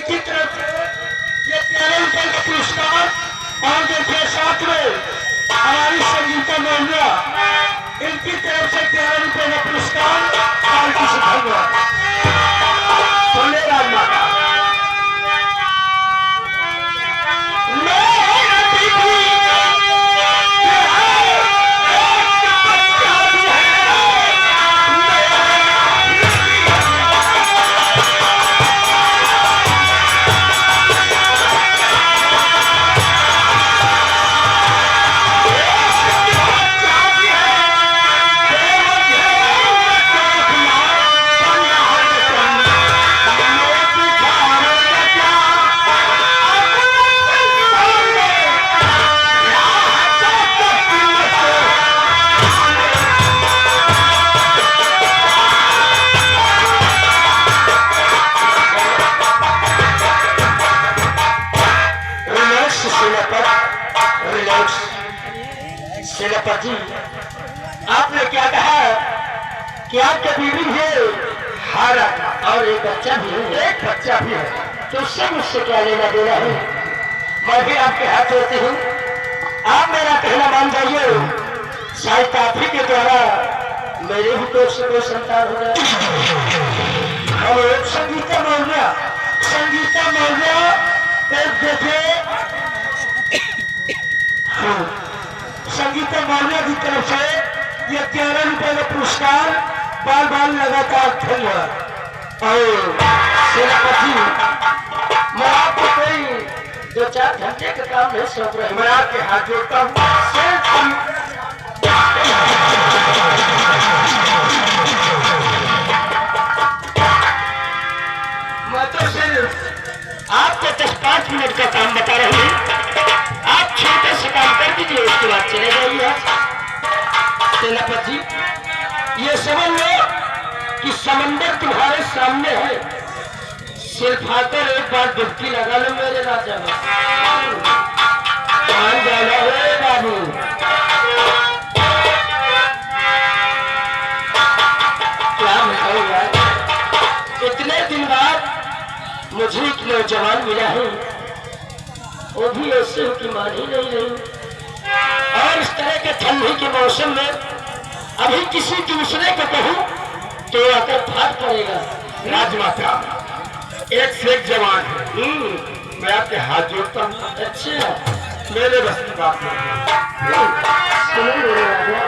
की तरफ से ये 13 रुपए का पुरस्कार और देखिए साथ में हमारी संगीता मौलिया इनकी तरफ से 13 रुपए का पुरस्कार पार्टी से धन्यवाद। बोले राम माता। सेनापति आपने क्या कहा कि आपके बीवी है हारा और एक बच्चा भी है, एक बच्चा भी है, तो उससे मुझसे क्या लेना देना है। मैं भी आपके हाथ होती हूँ, आप मेरा कहना मान जाइए। शायद आप ही के द्वारा मेरे भी तो कोई संतान हो जाए। और संगीता मौलिया एक देखे संगीता मौलिया की तरफ से ये 13 रुपए का पुरस्कार बाल बाल लगातार धन्यवाद। और सेनापति मैं आपको कोई 2-4 घंटे का काम नहीं सौंप रहा, मैं आपके हाथ जोड़ता हूँ। मैं तो सिर्फ आपको 10-5 मिनट का काम बता रहा हूँ, आप छोटे से काम कर दीजिए, उसके बाद चले जाइए। सेनापति ये समझ लो कि समंदर तुम्हारे सामने है, सिर्फ आकर एक बार डुबकी लगा लो मेरे राजा में। मान जाना है बाबू। क्या बताऊं यार, इतने दिन बाद मुझे एक नौजवान मिला है, वो भी ऐसे की मान ही नहीं रही। और इस तरह के ठंडी के मौसम में अभी किसी दूसरे को कहूं तो आकर भाग पड़ेगा। राजमाता एक से एक जवान है, मैं आपके हाथ जोड़ता हूँ। अच्छा मेरे बस की बात सुनो मेरे राजा।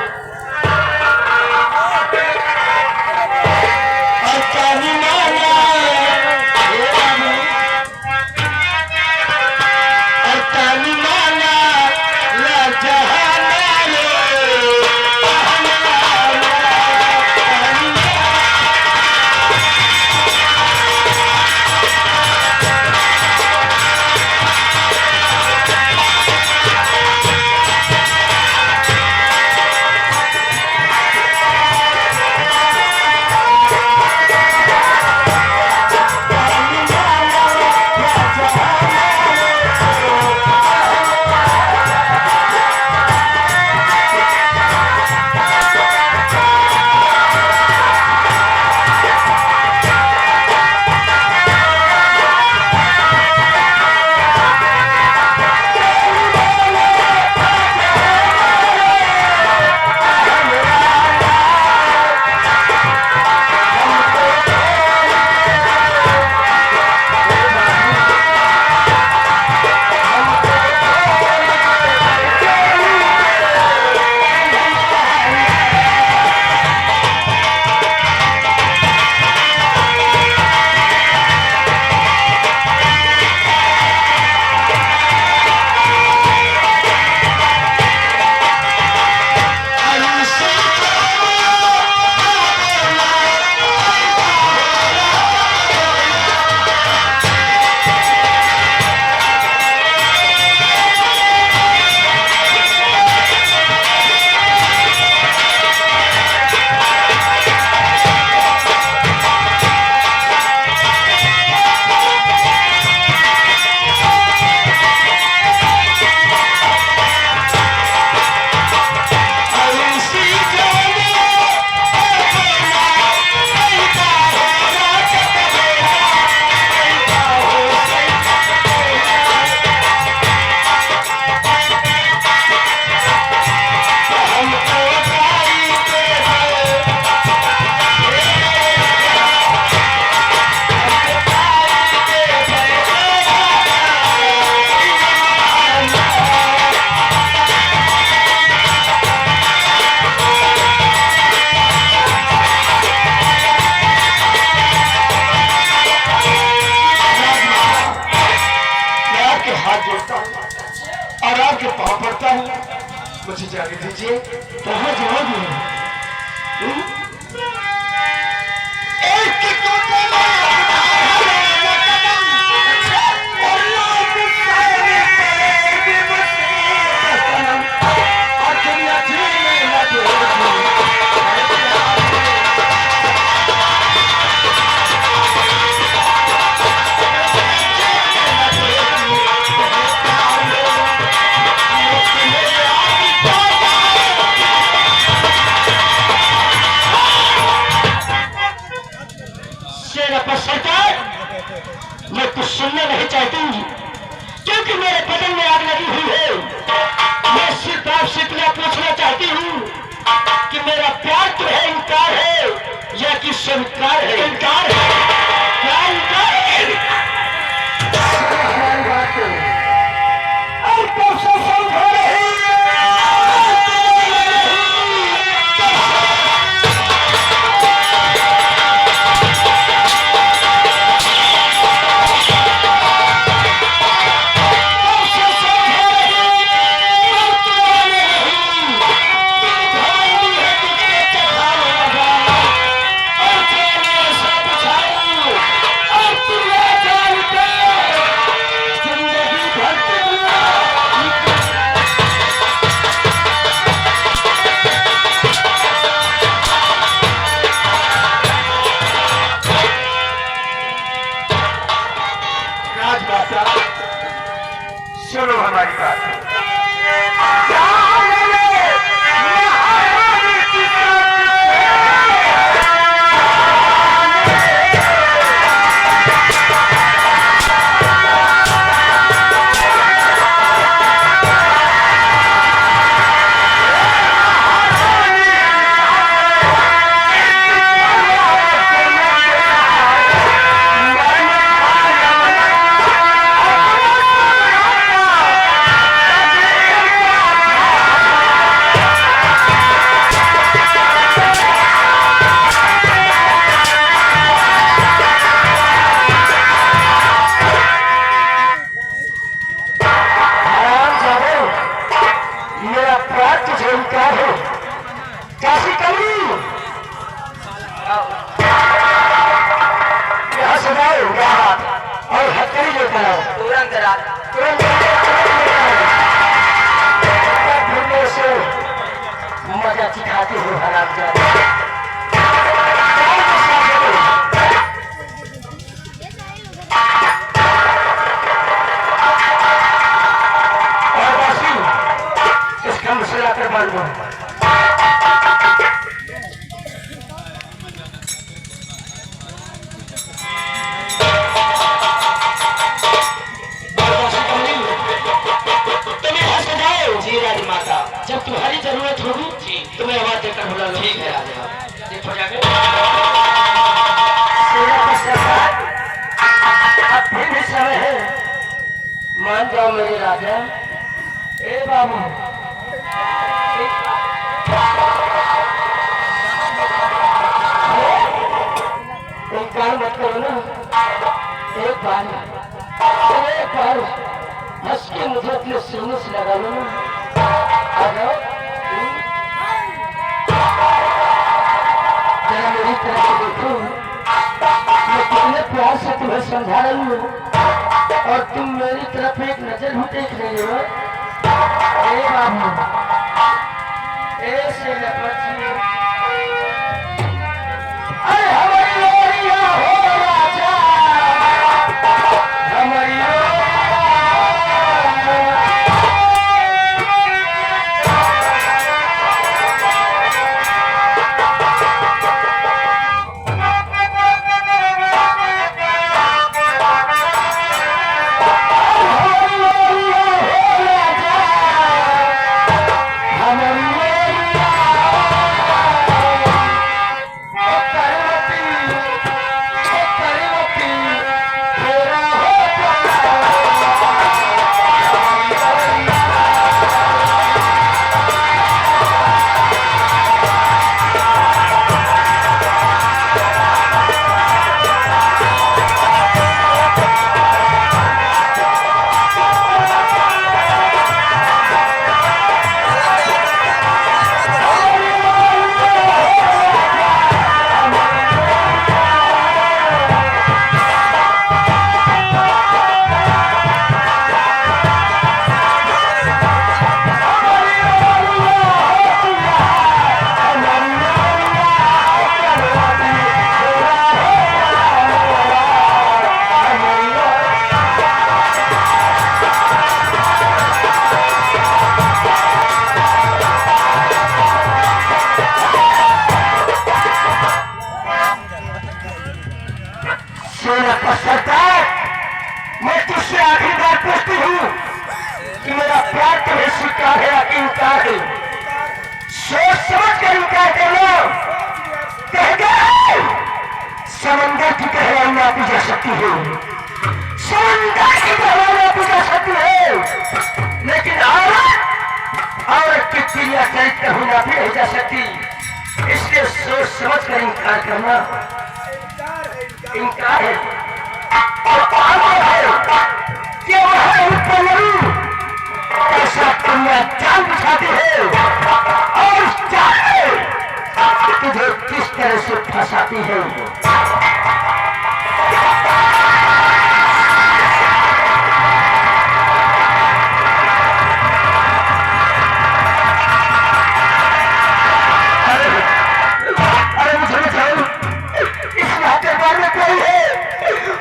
जाता हूँ, मुझे जाने दीजिए। कहाँ जाओगे? मैं कुछ सुनना नहीं चाहती क्योंकि मेरे बदन में आग लगी हुई है। मैं सिर्फ आपसे इतना पूछना चाहती हूँ कि मेरा प्यार तो है, इनकार है या कि स्वीकार है? इनकार है। क्या इनकार है? हमारी बात और कब से समझो रही सुनो हमारी बात। मजा सिखाते हो हराम जाते। और वासी इसका मसला कर मान लो। जब तुम्हारी जरूरत होगी तुम्हें आवाज देकर बुला लो। ठीक है, देखो जाके अब फिर भी समय है, मान जाओ मेरे राजा। ए बाबू एक काम मत करो ना, एक बार हंस के मुझे अपने सीने से लगा लो ना। जरा मेरी तरफ से देखो, मैं कितने प्यार से तुम्हें समझा रही हूँ और तुम मेरी तरफ एक नजर भी देख रही हो। ए बाबू, ऐसे अरे हमारी लोरिया हो राजा, हमारी मापी जा सकती है, समंदर की तरह मापी जा सकती है, लेकिन औरत की क्रिया चरित्र हो मापी नहीं जा सकती। इसलिए सोच समझ कर इनकार करना इनकार है। कि वह पल्लवी ऐसा कन्या जान बिछाती है और उस जाल में तुझे किस तरह से फंसाती है। अरे मुझे बताओ, इस दरबार में कोई है?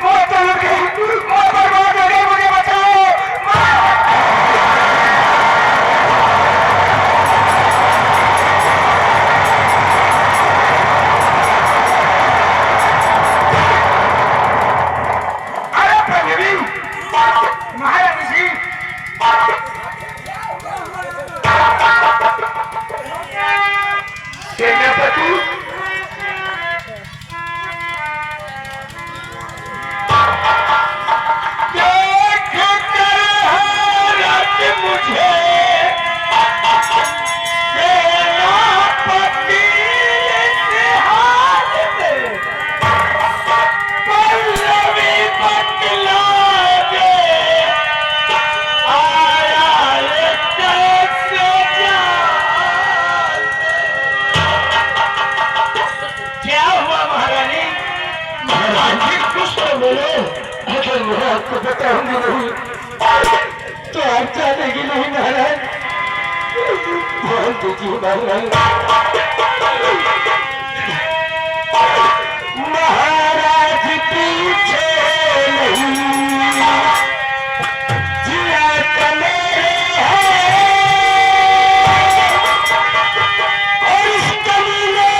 वो तो वो बर्बाद हो गई, मुझे बचाओ। महारानी जी, सेनापति, देख कर हारत मुझे सेनापति के हाथ में पल्लवी बतला दे। क्या हुआ महारानी? महारानी कुछ तो बोलो। अगर मैं आपको बताऊंगी नहीं तो आप जानेगी नहीं महाराज। ध्यान दीजिए महाराज, पीछे नहीं जिया चले और इस कमीने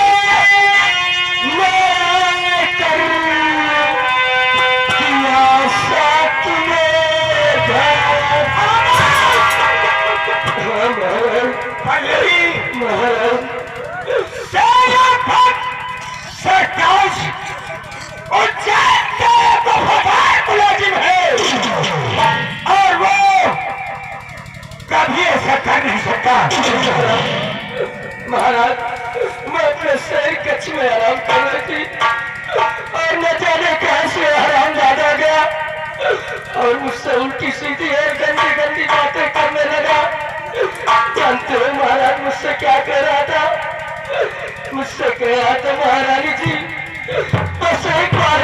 में कर दिया साथ में महाराज सरताज उज्जैन के वफादार मुलाजिम है और वो कभी ऐसा कर नहीं सकता। महाराज, मैं अपने शहर कच्छ में आराम कर रही थी और न जाने कहां से आराम ज्यादा गया और मुझसे उल्टी सीधी और गंदी गंदी बातें करने लगा। जानते हो महाराज मुझसे क्या कह रहा था? मुझसे कह रहा था, महारानी जी बस एक बार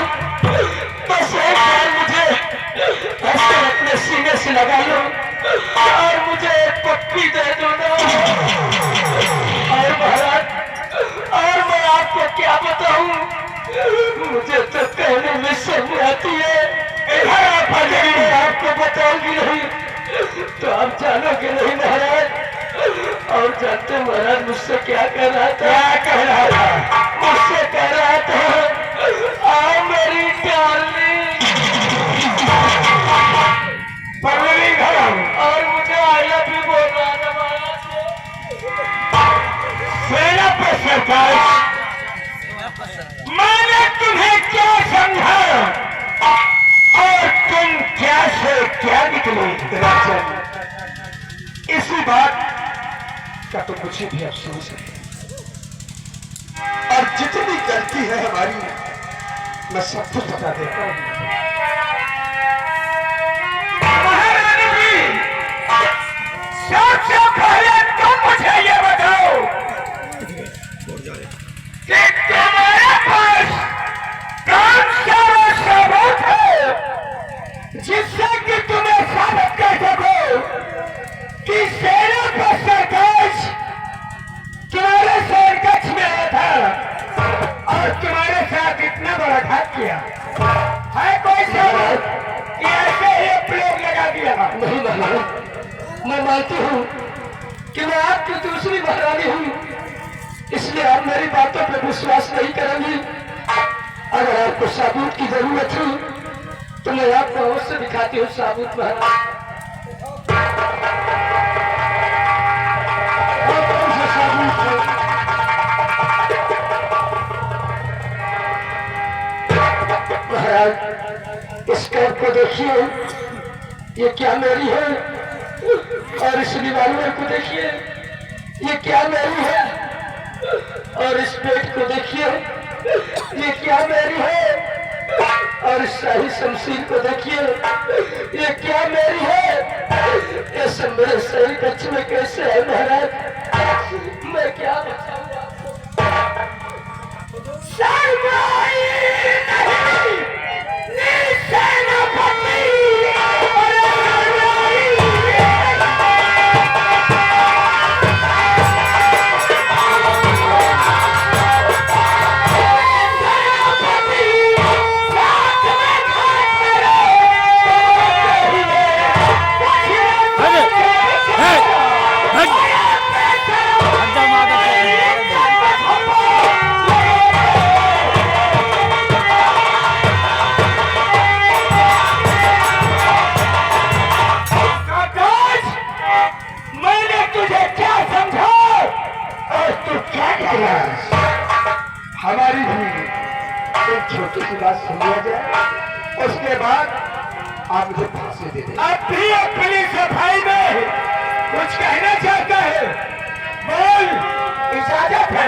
मुझे ऐसे अपने सीने से लगा लो और मुझे एक पप्पी दे दो ना। और महाराज, और मैं आपको क्या बताऊं, मुझे तो कहने में शर्म आती है। मैं आपको बताऊंगी नहीं तो आप जानोगे नहीं महाराज। और जानते महाराज मुझसे क्या कह रहा था? क्या कह रहा था? मुझसे कह रहा था, आओ मेरी डार्लिंग पल्लवी घर, और मुझे आई लव यू बोल रहा था महाराज। सेना पर सरकार, मैंने तुम्हें क्या समझा और तुम क्या से क्या निकले राजन? इसी बात का तो मुझे भी अब समझ सकते। और जितनी गलती है हमारी मैं सब कुछ बता देता हूँ। महारानी जी, सबसे पहले तुम मुझे ये बताओ कि तुम्हारे पास कौन सा सबूत है जिससे कि तुम्हें साबित कर सको कि सेना पर सरताज तुम्हारे शहर कच्छ में आया था और तुम्हारे साथ इतना बड़ा घात किया है? कोई सबूत कि ऐसे ही प्रयोग लगा दिया? नहीं महाराज, मैं मानती हूँ कि मैं आपकी दूसरी महारानी हूँ, इसलिए आप मेरी बातों पर विश्वास नहीं करेंगी। अगर आपको साबुत की जरूरत है तो मैं आपको अवश्य दिखाती हूँ साबुत महाराज। महाराज, को देखिए, ये क्या मेरी है, और इस रिवॉल्वर को देखिए, ये क्या मेरी है, और इस पेट को देखिए, ये क्या मेरी है, और इस शाही शमशीर को देखिए, ये क्या मेरी है। ये सब मेरे सही बच्चे में कैसे है महाराज, मैं क्या बचाऊंगा आपको। सरमाई नहीं, सेनापति, हमारी भी एक छोटी सी बात सुन लिया जाए, उसके बाद आप मुझे फांसी दे दें। अब भी अपनी सफाई में कुछ कहना चाहता है, बोल, इजाजत है।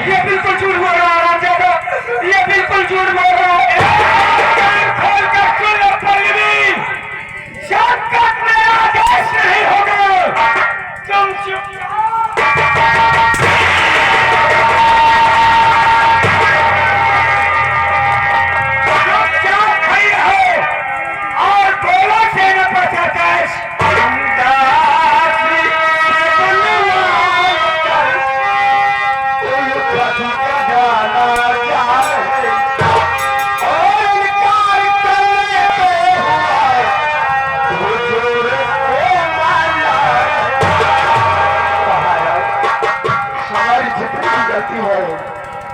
ये बिल्कुल झूठ बोल रहा है रामजादा, ये बिल्कुल झूठ बोल रहा है। नहीं होगा, तुम चुप और बोलो सेनापति आकाश,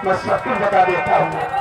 मैं सब कुछ बता देता हूँ।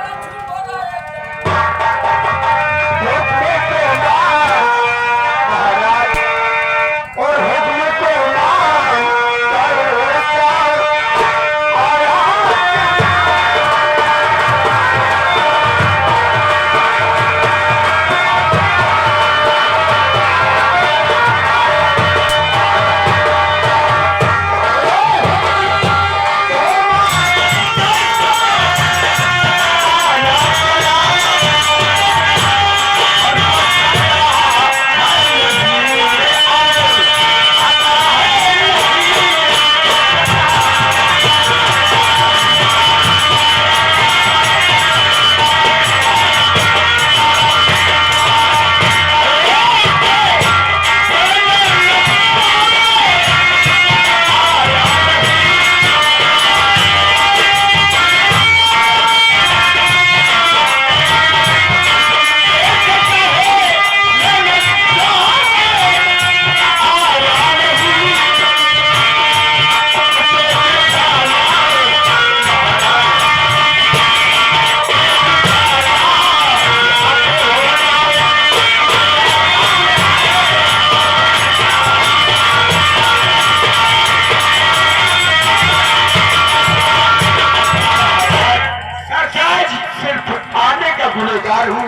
और गुनहगार हूँ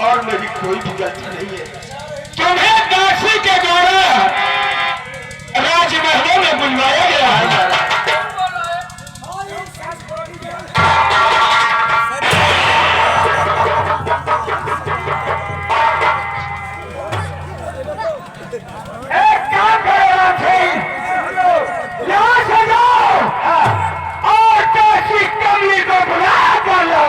और मेरी कोई भी गलती नहीं है। तुम्हें काशी के द्वारा राजमहलों में बुलवाया गया है। एक काम करो, यहाँ से जाओ और काशी कमली को बुला कर लो।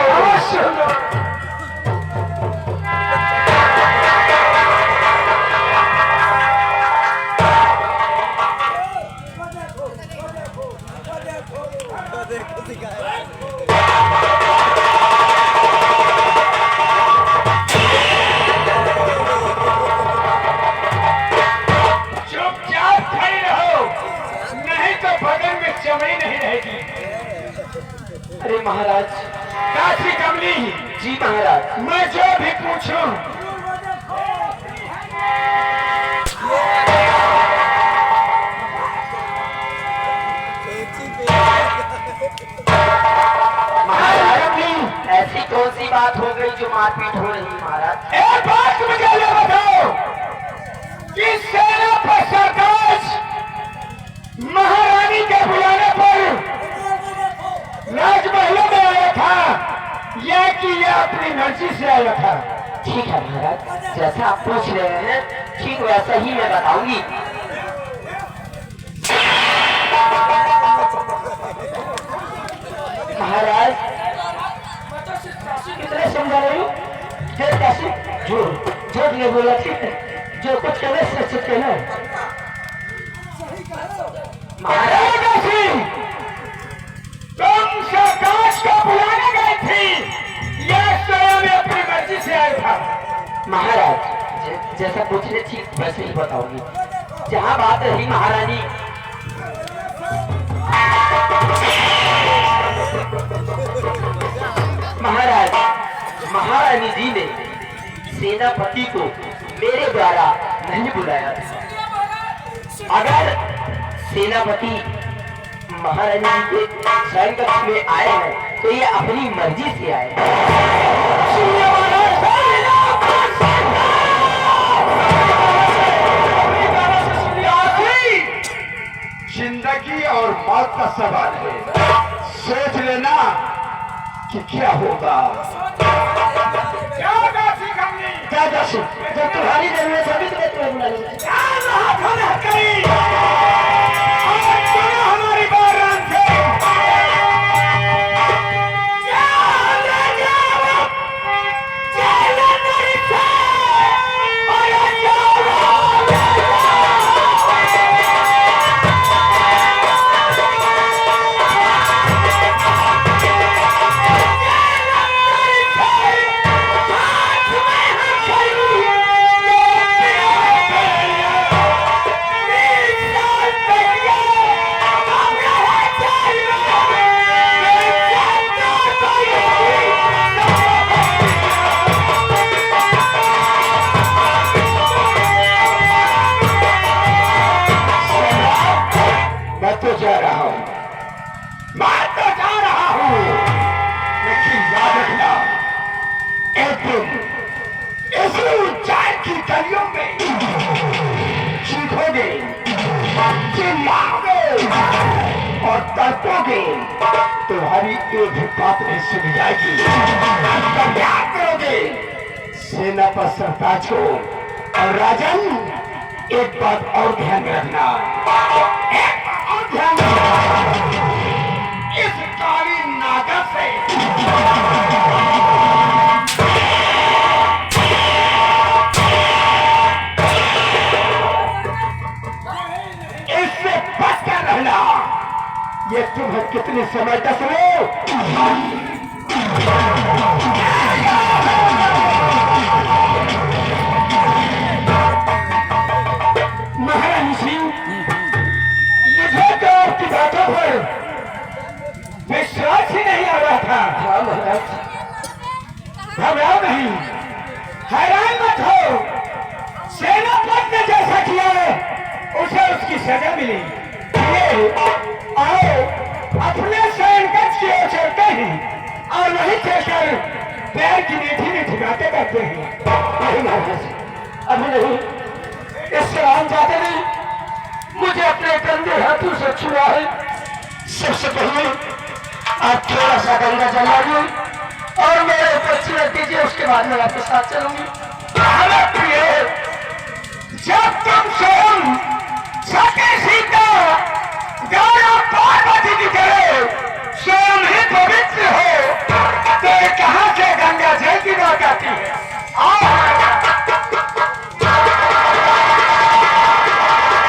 अरे महाराज, काशी कमली। जी महाराज, मैं जो भी पूछूं मारपीट हो रही है महाराज। एक बात मुझे ये बताओ कि सेना पर सरताज महारानी के बुलाने पर राजमहलों में आया था या कि यह अपनी मर्जी से आया था? ठीक है महाराज, जैसा आप पूछ रहे हैं ठीक वैसा ही मैं बताऊंगी। महाराज कितने समझा रही हूँ, कैसे झूठ झूठ नहीं बोला, ठीक है, जो कुछ कहना सच सच कहना। महाराज तुम सरताज को बुलाने गई थी या स्वयं अपनी मर्जी से आया था? महाराज जैसा पूछने ठीक वैसे ही बताऊंगी। जहाँ बात रही महारानी, महाराज महारानी जी ने सेनापति को मेरे द्वारा नहीं बुलाया था। अगर सेनापति महारानी जी के शयन कक्ष में आए हैं तो ये अपनी मर्जी से आए हैं। जिंदगी और मौत का सवाल है, सोच लेना कि क्या होगा। क्या जब तुम्हारी जरूरत है तो मैं तुम्हें बुला हमारी बात और तड़पोगे तुम्हारी एक भी बात नहीं सुनी जाएगी। याद करोगे सेना पर सरताज को। और राजन एक बात और ध्यान में रखना, एक बात और ध्यान में रखना, इस काली नागा से ये तुम्हें कितने समय दस लो। महारानी सिंह, मुझे तो आपकी बातों पर विश्वास ही नहीं आ रहा था। हाँ महाराज, घबराओ नहीं, हैरान मत हो। सेनापति ने जैसा किया उसे उसकी सजा मिली। आओ अपने शयन कक्ष की ओर चलते हैं और वहीं चलकर पैर की मीठी मीठी बातें करते हैं। नहीं महाराज, अभी नहीं, इससे हम जाते नहीं। मुझे अपने गंदे हाथों से छुआ है। सबसे पहले आप थोड़ा सा गंगा जल लाइए और मेरे ऊपर छिड़क दीजिए, उसके बाद मैं आपके साथ चलूंगी। जब तुम स्वयं